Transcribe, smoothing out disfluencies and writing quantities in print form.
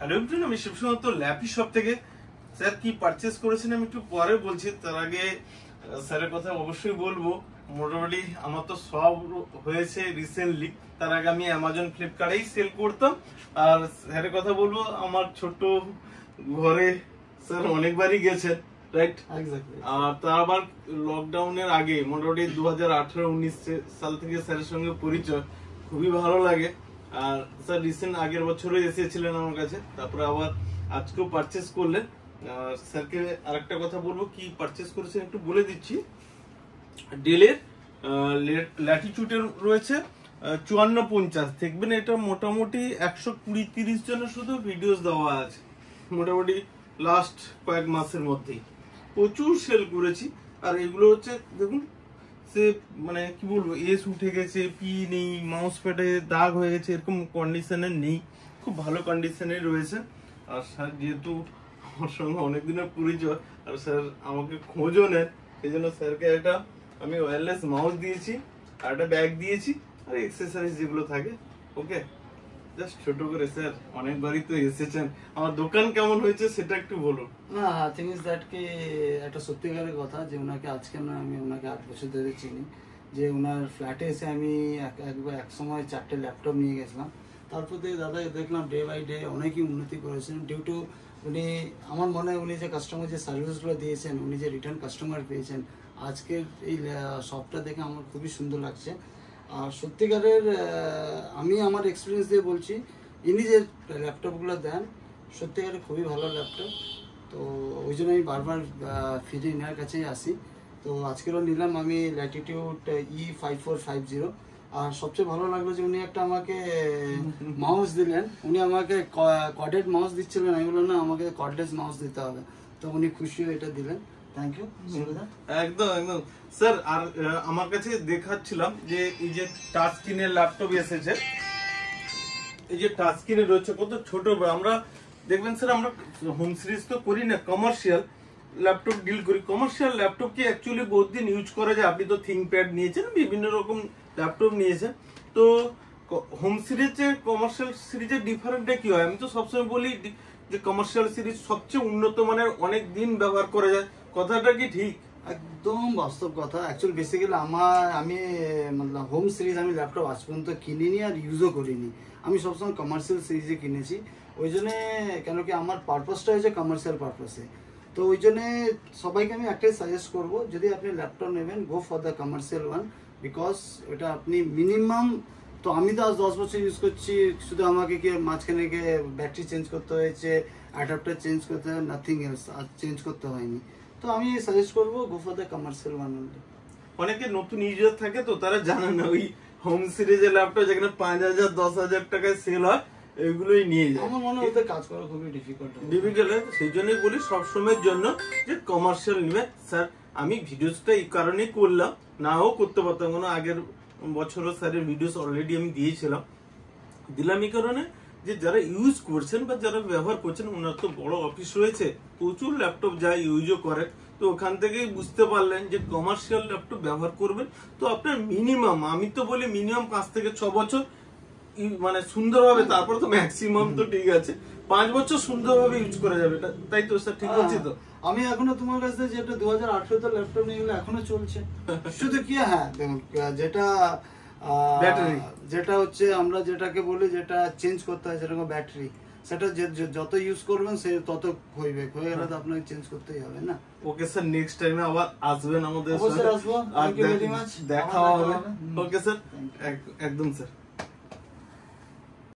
Hello everyone, আমি শিবসুন্দর তো lappy shop থেকে। স্যার কি পারচেজ করেছেন আমি একটু পরে বলছি, তার আগে স্যারের কথা অবশ্যই বলবো। মোটামুটি আমার তো সব হয়েছে রিসেন্টলি, তার আগে আমি অ্যামাজন ফ্লিপকার্টেই সেল করতাম। আর স্যারের কথা বলবো, আমার ছোট্ট ঘরে স্যার অনেকবারই গেছেন, রাইট? আর তার আবার লকডাউনের আগে মোটামুটি 2018-19 সাল থেকে স্যারের সঙ্গে পরিচয়, খুবই ভালো লাগে। আর স্যার রিসেন্ট আগের বছরই এসেছিলেন আমার কাছে, তারপরে আবার আজকেও পারচেস করলেন। স্যারকে আরেকটা কথা বলবো, কি পারচেস করেছেন একটু বলে দিচ্ছি। ডেলের ল্যাটিটিউডের রয়েছে 5450, দেখবেন এটা মোটামুটি 120-30 জনের শুধু ভিডিওস দেওয়া আছে মোটামুটি লাস্ট কয়েক মাসের মধ্যেই, প্রচুর সেল করেছি। আর এগুলো হচ্ছে দেখুন, সে মানে কি বলবো, এস উঠে গেছে, পি নেই, মাউস প্যাডে দাগ হয়ে গেছে, এরকম কন্ডিশনে নেই, খুব ভালো কন্ডিশনে রয়েছে। আর স্যার যেহেতু আমার সঙ্গে অনেকদিনের পরিচয় আর স্যার আমাকে খোঁজও নেন, সেই জন্য স্যারকে একটা আমি ওয়্যারলেস মাউস দিয়েছি আর একটা ব্যাগ দিয়েছি আর এক্সেসরিজ যেগুলো থাকে। ওকে, জাস্ট ছোট করে। স্যার অনেকবারই তো এসেছেন, আমার দোকান কেমন হয়েছে সেটা একটু বলুন। না, থিং ইজ দ্যাট কি একটা সত্যিকারের কথা যে ওনাকে আজকে না, আমি ওনাকে 8 বছর ধরে চিনি। যে ওনার ফ্ল্যাটে এসে আমি এক সময় 4টে ল্যাপটপ নিয়ে গেছিলাম। তারপর থেকে দাদা দেখলাম ডে বাই ডে অনেকই উন্নতি করেছেন ডিউ টু উনি, আমার মনে হয় উনি যে কাস্টমার যে সার্ভিসগুলো দিয়েছেন, উনি যে রিটার্ন কাস্টমার পেয়েছেন, আজকের এই শপটা দেখে আমার খুবই সুন্দর লাগছে। আর সত্যিকারের আমি আমার এক্সপিরিয়েন্স দিয়ে বলছি, ইনি যে ল্যাপটপগুলো দেন সত্যিকারের খুবই ভালো ল্যাপটপ। তো ওই জন্য আমি বারবার ফিরে এনার কাছেই আসি। তো আজকেরও নিলাম আমি ল্যাটিটিউড E5450। আর সবচেয়ে ভালো লাগলো যে উনি একটা আমাকে মাউস দিলেন। উনি আমাকে কর্ডেড মাউস দিচ্ছিলেন, আমি বললাম না, আমাকে কর্ডলেস মাউস দিতে হবে। তো উনি খুশি হয়ে এটা দিলেন। Thank you. একদম একদম স্যার। আর আমার কাছে দেখাচ্ছিলাম যে এই যে টাচ স্ক্রিনের ল্যাপটপ এসেছে, এই যে টাচ স্ক্রিনে রয়েছে কত ছোট। আমরা দেখবেন স্যার, আমরা হোম সিরিজ তো করি না, কমার্শিয়াল ল্যাপটপ ডিল করি। কমার্শিয়াল ল্যাপটপ কি অ্যাকচুয়ালি বহুত দিন ইউজ করা যায়। আপনি তো থিংকপ্যাড নিয়েছেন, বিভিন্ন রকম ল্যাপটপ নিয়েছেন, তো হোম সিরিজে কমার্শিয়াল সিরিজের ডিফারেন্টটা কি হয়? আমি তো সবসময় বলি যে কমার্শিয়াল সিরিজ সবচেয়ে উন্নত মানের, অনেক দিন ব্যবহার করা যায়। কথাটা কি ঠিক? একদম বাস্তব কথা। অ্যাকচুয়ালি বেসিক্যালি আমি মানে হোম সিরিজ আমি ল্যাপটপ আজ পর্যন্ত কিনিনি আর ইউজও করিনি। আমি সবসময় কমার্শিয়াল সিরিজে কিনেছি। ওই জন্যে, কেন কি আমার পারপাসটা হয়েছে কমার্শিয়াল পারপাসে। তো ওই জন্যে সবাইকে আমি একটাই সাজেস্ট করব, যদি আপনি ল্যাপটপ নেবেন, go for the commercial one. Because ওটা আপনি মিনিমাম, তো আমি তো আজ 10 বছর ইউজ করছি, শুধু আমাকে কি মাঝখানে গিয়ে ব্যাটারি চেঞ্জ করতে হয়েছে, অ্যাডাপ্টার চেঞ্জ করতে হয়, নাথিং এলস, আর চেঞ্জ করতে হয়নি। তো আমি সাজেস্ট করবো go for the commercial one only. অনেকে নতুন ইউজার থাকে তো তারা জানে না ওই হোম সিরিজের ল্যাপটপ যেখানে 5000-10,000 টাকায় সেল হয়, এগুলোই নিয়ে যায়। আমার মনে হয় ওদের কাজ করা খুবই ডিফিকাল্ট হয়। সেই জন্যই বলি সবসময়ের জন্য যে কমার্শিয়াল নিবে। স্যার আমি ভিডিওসটা এই কারণেই করলাম, নাও করতে পারতাম, কোনো আগের বছরও স্যারের ভিডিওস অলরেডি আমি দিয়েছিলাম। দিলাম এই কারণে যে যারা ইউজ করছেন বা যারা ব্যবহার করছেন, ওনার তো বড় অফিস রয়েছে, প্রচুর ল্যাপটপ যা ইউজও করে, তো ওখান থেকেই বুঝতে পারলেন যে কমার্শিয়াল ল্যাপটপ ব্যবহার করবেন তো আপনার মিনিমাম, আমি তো বলি মিনিমাম 5 থেকে 6 বছর মানে সুন্দরভাবে, তারপর তো ম্যাক্সিমাম তো ঠিক আছে 5 বছর সুন্দরভাবে ইউজ করা যাবে। তাই তো স্যার, ঠিক বলছি তো? আমি এখনো তোমার কাছে যেটা 2018 ল্যাপটপ নিয়ে গেলে এখনো চলছে। শুধু কি, হ্যাঁ দেখুন, যেটা ব্যাটারি, যেটা হচ্ছে আমরা যেটাকে বলি যেটা চেঞ্জ করতে হয়, যেরকম ব্যাটারি, সেটা যত ইউজ করবেন সে তত হয়ে গেলে তো আপনাকে চেঞ্জ করতেই হবে না। ওকে স্যার, নেক্সট টাইমে আবার আসবেন আমাদের সাথে, আসবো। থ্যাংক ইউ ভেরি মাচ, দেখা হবে। ওকে স্যার, একদম স্যার।